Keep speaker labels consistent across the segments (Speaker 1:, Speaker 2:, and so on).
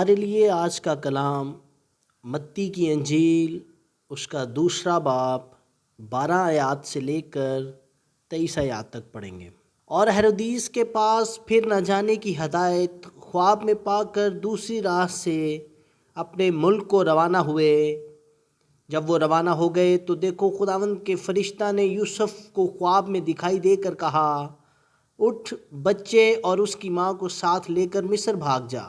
Speaker 1: ہمارے لیے آج کا کلام متی کی انجیل اس کا دوسرا باب 12 آیات سے لے کر 23 آیات تک پڑھیں گے۔ اور ہیرودیس کے پاس پھر نہ جانے کی ہدایت خواب میں پا کر دوسری راہ سے اپنے ملک کو روانہ ہوئے۔ جب وہ روانہ ہو گئے تو دیکھو خداوند کے فرشتہ نے یوسف کو خواب میں دکھائی دے کر کہا، اٹھ، بچے اور اس کی ماں کو ساتھ لے کر مصر بھاگ جا،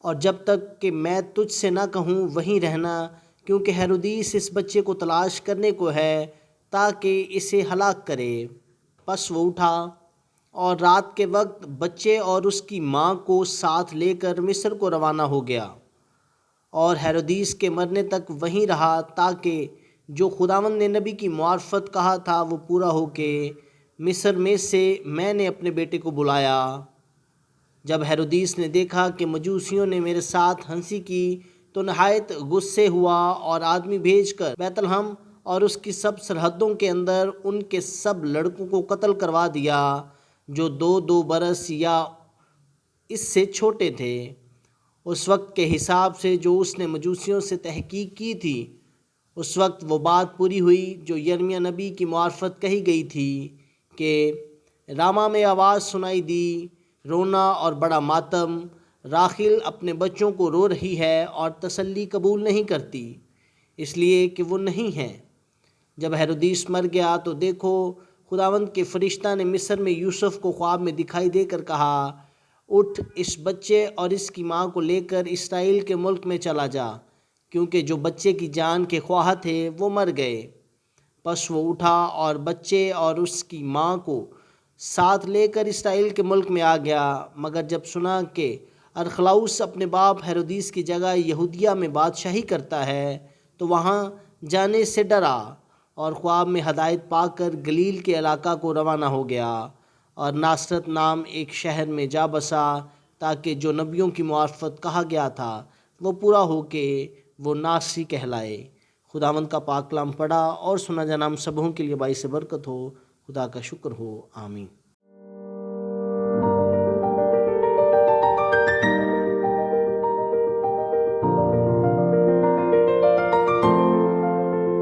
Speaker 1: اور جب تک کہ میں تجھ سے نہ کہوں وہیں رہنا، کیونکہ ہیرودیس اس بچے کو تلاش کرنے کو ہے تاکہ اسے ہلاک کرے۔ پس وہ اٹھا اور رات کے وقت بچے اور اس کی ماں کو ساتھ لے کر مصر کو روانہ ہو گیا، اور ہیرودیس کے مرنے تک وہیں رہا تاکہ جو خداوند نے نبی کی معرفت کہا تھا وہ پورا ہو کہ مصر میں سے میں نے اپنے بیٹے کو بلایا۔ جب ہیرودیس نے دیکھا کہ مجوسیوں نے میرے ساتھ ہنسی کی تو نہایت غصے ہوا، اور آدمی بھیج کر بیت لحم اور اس کی سب سرحدوں کے اندر ان کے سب لڑکوں کو قتل کروا دیا جو 2 برس یا اس سے چھوٹے تھے، اس وقت کے حساب سے جو اس نے مجوسیوں سے تحقیق کی تھی۔ اس وقت وہ بات پوری ہوئی جو یرمیہ نبی کی معرفت کہی گئی تھی کہ راما میں آواز سنائی دی، رونا اور بڑا ماتم، راحیل اپنے بچوں کو رو رہی ہے اور تسلی قبول نہیں کرتی، اس لیے کہ وہ نہیں ہیں۔ جب ہیرودیس مر گیا تو دیکھو خداوند کے فرشتہ نے مصر میں یوسف کو خواب میں دکھائی دے کر کہا، اٹھ، اس بچے اور اس کی ماں کو لے کر اسرائیل کے ملک میں چلا جا، کیونکہ جو بچے کی جان کے خواہاں تھے وہ مر گئے۔ پس وہ اٹھا اور بچے اور اس کی ماں کو ساتھ لے کر اسرائیل کے ملک میں آ گیا، مگر جب سنا کہ ارخلاؤس اپنے باپ ہیرودیس کی جگہ یہودیہ میں بادشاہی کرتا ہے تو وہاں جانے سے ڈرا، اور خواب میں ہدایت پا کر گلیل کے علاقہ کو روانہ ہو گیا، اور ناصرت نام ایک شہر میں جا بسا، تاکہ جو نبیوں کی معرفت کہا گیا تھا وہ پورا ہو کہ وہ ناصری کہلائے۔ خداوند کا پاک کلام پڑھا اور سنا جانا ہم سبوں کے لیے باعث برکت ہو۔ خدا کا شکر ہو، آمین۔